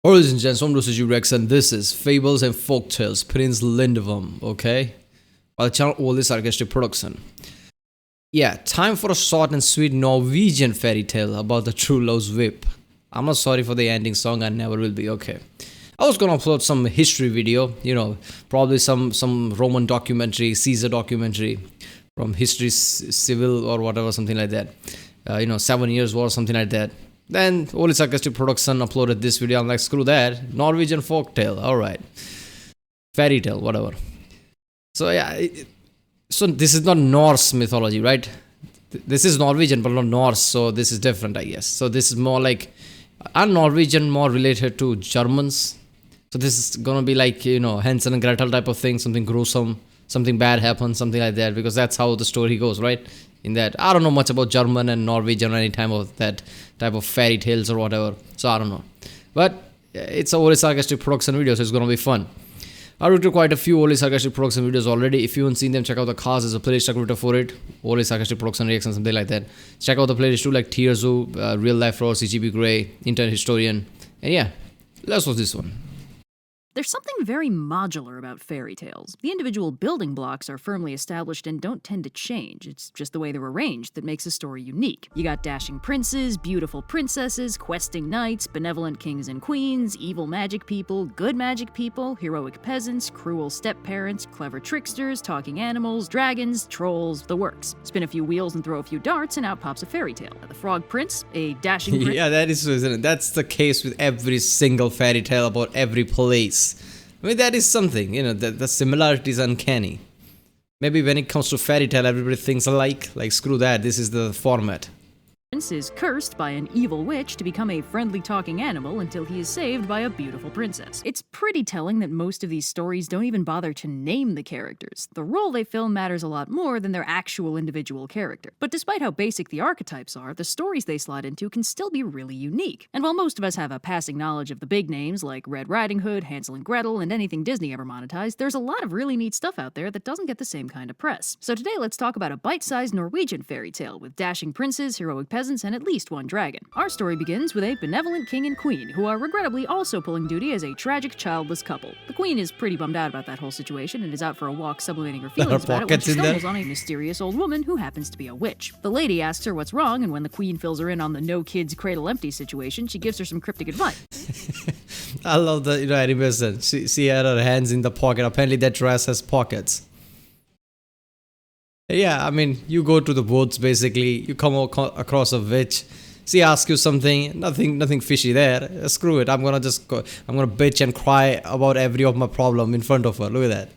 Ladies and gents, this is Rex and this is Fables and Folktales, Prince Lindworm, okay? Our channel all this sarcastic production. Yeah, time for a short and sweet Norwegian fairy tale about the true love's whip. I'm not sorry for the ending song, I never will be, okay? I was gonna upload some history video, probably some Roman documentary, Caesar documentary from History Civil or whatever, something like that. 7 Years War, something like that. Then Oli Sarcastic Production uploaded this video. I'm like, screw that. Norwegian folktale. Alright. Fairy tale, whatever. So yeah, so this is not Norse mythology, right? This is Norwegian but not Norse, so this is different, I guess. So this is more like, are Norwegian more related to Germans? So this is gonna be like, Hansel and Gretel type of thing, something gruesome, something bad happens, something like that, because that's how the story goes, right? In that, I don't know much about German and Norwegian or any time of that type of fairy tales or whatever, so I don't know. But it's a Oli Sarcastic Production video, so it's gonna be fun. I wrote quite a few Oli Sarcastic Production videos already. If you haven't seen them, check out the cars. There's a playlist I created for it. Oli Sarcastic Production reactions, something like that. Check out the playlist too, like Tear Zoo, Real Life Raw, CGP Grey, Internet Historian. And yeah, let's watch this one. There's something very modular about fairy tales. The individual building blocks are firmly established and don't tend to change. It's just the way they're arranged that makes a story unique. You got dashing princes, beautiful princesses, questing knights, benevolent kings and queens, evil magic people, good magic people, heroic peasants, cruel step-parents, clever tricksters, talking animals, dragons, trolls, the works. Spin a few wheels and throw a few darts and out pops a fairy tale. The frog prince, a dashing prince. Yeah, that is, isn't it? That's the case with every single fairy tale about every place. I mean, that is something, the similarity is uncanny. Maybe when it comes to fairy tale, everybody thinks alike. Like, screw that, this is the format. Prince is cursed by an evil witch to become a friendly talking animal until he is saved by a beautiful princess. It's pretty telling that most of these stories don't even bother to name the characters. The role they fill matters a lot more than their actual individual character. But despite how basic the archetypes are, the stories they slide into can still be really unique. And while most of us have a passing knowledge of the big names like Red Riding Hood, Hansel and Gretel, and anything Disney ever monetized, there's a lot of really neat stuff out there that doesn't get the same kind of press. So today let's talk about a bite-sized Norwegian fairy tale with dashing princes, heroic peasants, and at least one dragon. Our story begins with a benevolent king and queen who are regrettably also pulling duty as a tragic childless couple. The queen is pretty bummed out about that whole situation and is out for a walk sublimating her feelings about it when she stumbles on a mysterious old woman who happens to be a witch. The lady asks her what's wrong, and when the queen fills her in on the no kids cradle empty situation, she gives her some cryptic advice. I love the animation. She had her hands in the pocket. Apparently that dress has pockets. Yeah, I mean, you go to the woods basically, you come across a witch, she asks you something, nothing fishy there, screw it, I'm gonna bitch and cry about every of my problem in front of her, look at that.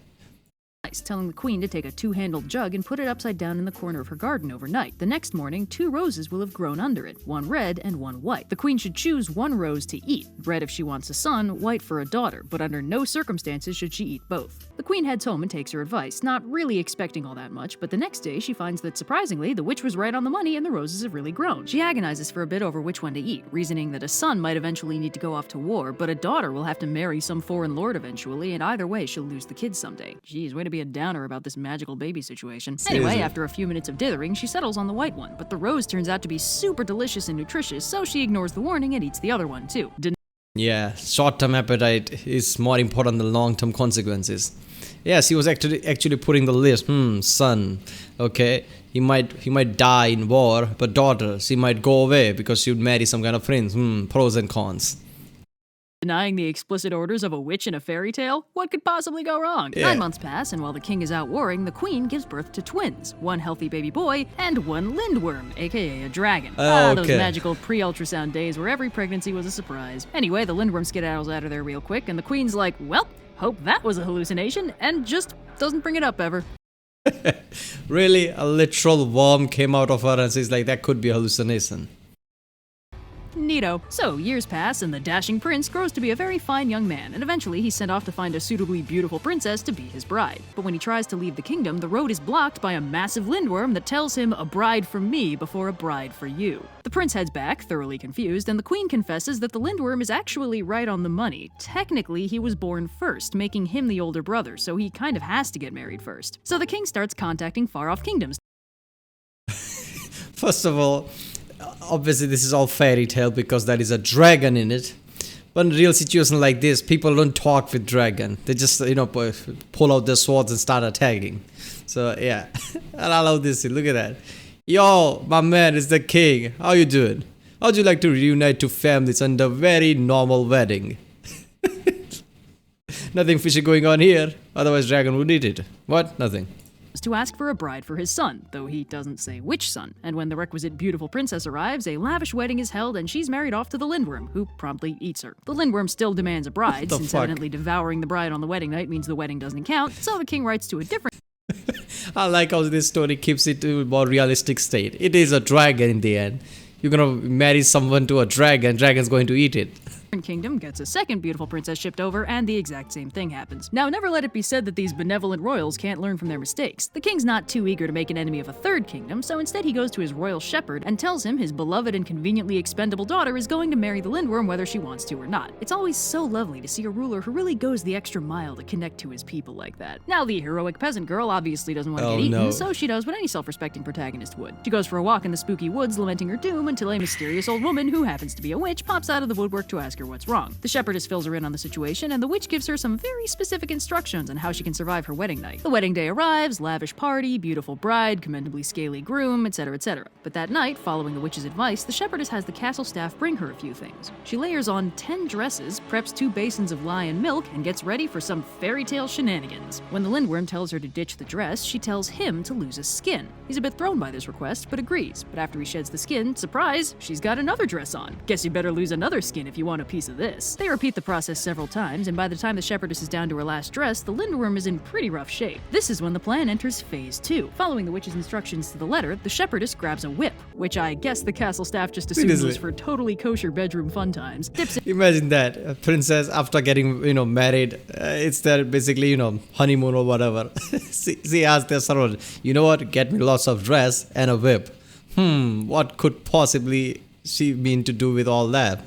Telling the queen to take a two-handled jug and put it upside down in the corner of her garden overnight. The next morning, 2 roses will have grown under it, one red and one white. The queen should choose one rose to eat, red if she wants a son, white for a daughter, but under no circumstances should she eat both. The queen heads home and takes her advice, not really expecting all that much, but the next day she finds that surprisingly, the witch was right on the money and the roses have really grown. She agonizes for a bit over which one to eat, reasoning that a son might eventually need to go off to war, but a daughter will have to marry some foreign lord eventually, and either way she'll lose the kids someday. Geez, way to be a downer about this magical baby situation. Anyway, after a few minutes of dithering, she settles on the white one, but the rose turns out to be super delicious and nutritious, so she ignores the warning and eats the other one too. Yeah, short-term appetite is more important than long-term consequences. Yes, he was actually putting the list. Son, okay, he might die in war, but daughter, she might go away because she would marry some kind of prince. Pros and cons. Denying the explicit orders of a witch in a fairy tale? What could possibly go wrong? Yeah. 9 months pass, and while the king is out warring, the queen gives birth to twins. One healthy baby boy, and one Lindworm, aka a dragon. Those magical pre-ultrasound days where every pregnancy was a surprise. Anyway, the Lindworm skedaddles out of there real quick, and the queen's like, well, hope that was a hallucination, and just doesn't bring it up ever. Really? A literal worm came out of her and she's like, that could be a hallucination. Neato. So, years pass, and the dashing prince grows to be a very fine young man, and eventually he's sent off to find a suitably beautiful princess to be his bride. But when he tries to leave the kingdom, the road is blocked by a massive Lindworm that tells him a bride for me before a bride for you. The prince heads back, thoroughly confused, and the queen confesses that the Lindworm is actually right on the money. Technically, he was born first, making him the older brother, so he kind of has to get married first. So the king starts contacting far-off kingdoms. First of all, obviously this is all fairy tale because there is a dragon in it. one real situation like this, people don't talk with dragon. They just pull out their swords and start attacking. So yeah, and I love this. Look at that. Yo, my man is the king. How you doing? How'd you like to reunite two families under a very normal wedding? Nothing fishy going on here. Otherwise, dragon would eat it. What? Nothing. To ask for a bride for his son, though he doesn't say which son. And when the requisite beautiful princess arrives, a lavish wedding is held and she's married off to the Lindworm, who promptly eats her. The Lindworm still demands a bride, since evidently devouring the bride on the wedding night means the wedding doesn't count, so the king writes to a different I like how this story keeps it to a more realistic state. It is a dragon in the end. You're gonna marry someone to a dragon, dragon's going to eat it. kingdom, gets a second beautiful princess shipped over, and the exact same thing happens. Now, never let it be said that these benevolent royals can't learn from their mistakes. The king's not too eager to make an enemy of a third kingdom, so instead he goes to his royal shepherd and tells him his beloved and conveniently expendable daughter is going to marry the Lindworm whether she wants to or not. It's always so lovely to see a ruler who really goes the extra mile to connect to his people like that. Now, the heroic peasant girl obviously doesn't want to get eaten, so she does what any self-respecting protagonist would. She goes for a walk in the spooky woods lamenting her doom until a mysterious old woman who happens to be a witch pops out of the woodwork to ask her what's wrong. The shepherdess fills her in on the situation, and the witch gives her some very specific instructions on how she can survive her wedding night. The wedding day arrives, lavish party, beautiful bride, commendably scaly groom, etc., etc. But that night, following the witch's advice, the shepherdess has the castle staff bring her a few things. She layers on 10 dresses, preps 2 basins of lye and milk, and gets ready for some fairy tale shenanigans. When the Lindworm tells her to ditch the dress, she tells him to lose his skin. He's a bit thrown by this request, but agrees. But after he sheds the skin, surprise, she's got another dress on. Guess you better lose another skin if you want a piece of this. They repeat the process several times, and by the time the shepherdess is down to her last dress, the Lindworm is in pretty rough shape. This is when the plan enters phase 2. Following the witch's instructions to the letter, the shepherdess grabs a whip, which I guess the castle staff just assumed was for totally kosher bedroom fun times. Imagine that, a princess after getting, married, it's their basically, honeymoon or whatever. she asked their servant, you know what, get me lots of dress and a whip. What could possibly she mean to do with all that?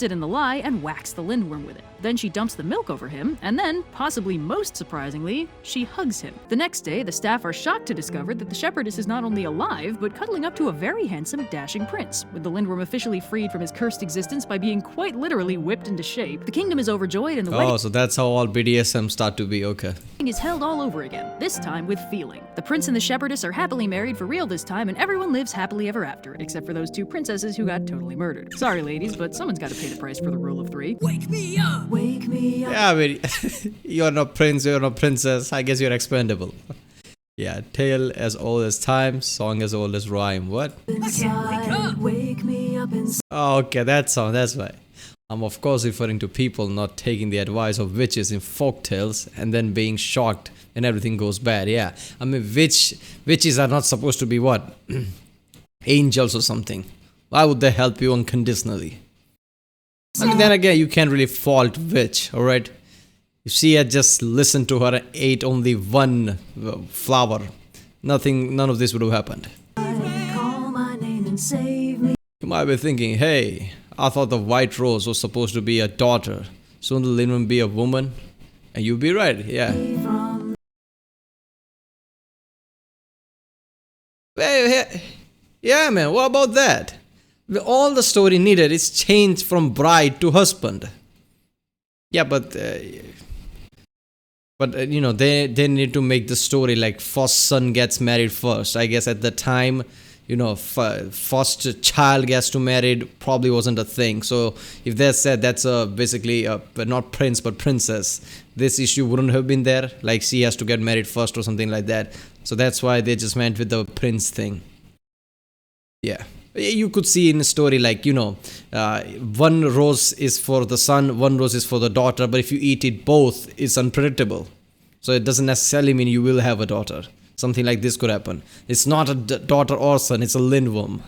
It in the lye and whacks the Lindworm with it. Then she dumps the milk over him, and then, possibly most surprisingly, she hugs him. The next day, the staff are shocked to discover that the shepherdess is not only alive, but cuddling up to a very handsome, dashing prince. With the Lindworm officially freed from his cursed existence by being quite literally whipped into shape, the kingdom is overjoyed and the wedding so that's how all BDSM start to be, okay. is held all over again, this time with feeling. The prince and the shepherdess are happily married for real this time, and everyone lives happily ever after, except for those 2 princesses who got totally murdered. Sorry, ladies, but someone's got to pay the price for the rule of 3. Wake me up! Wake me up! Yeah, I mean, you're no prince, you're no princess, I guess you're expendable. Yeah, tale as old as time, song as old as rhyme. What? Inside, wake me up inside. Oh, okay, that song, that's why. I'm of course referring to people not taking the advice of witches in folk tales and then being shocked and everything goes bad. Yeah, I mean, witches are not supposed to be what? Angels or something. Why would they help you unconditionally? I mean, then again, you can't really fault witch, alright? If she had just listened to her and ate only one flower, none of this would have happened. Call my name and save me. You might be thinking, hey, I thought the white rose was supposed to be a daughter. Soon the Lindworm be a woman? And you'd be right, yeah. Yeah, man, what about that? All the story needed is change from bride to husband. Yeah, but they need to make the story like first son gets married first. I guess at the time, first child gets to married probably wasn't a thing. So if they said that's basically not prince but princess, this issue wouldn't have been there. Like she has to get married first or something like that. So that's why they just went with the prince thing. Yeah. You could see in a story like, one rose is for the son, one rose is for the daughter, but if you eat it both, it's unpredictable. So it doesn't necessarily mean you will have a daughter. Something like this could happen. It's not a daughter or son, it's a Lindworm.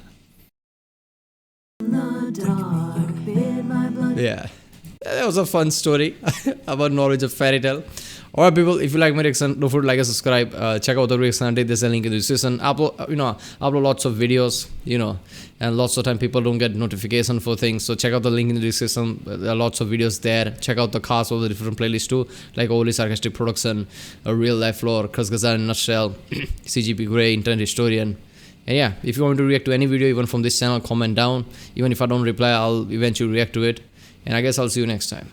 Yeah. That was a fun story about knowledge of fairy tale. Alright people, if you like my reaction, don't forget to like and subscribe. Check out the reaction. There's a link in the description. Upload lots of videos, and lots of time people don't get notification for things. So check out the link in the description. There are lots of videos there. Check out the cast of the different playlists too, like Only Sarcastic Production, A Real Life Lore, Khasgazar in a Nutshell, CGP Grey, Internet Historian. And yeah, if you want to react to any video even from this channel, comment down. Even if I don't reply, I'll eventually react to it. And I guess I'll see you next time.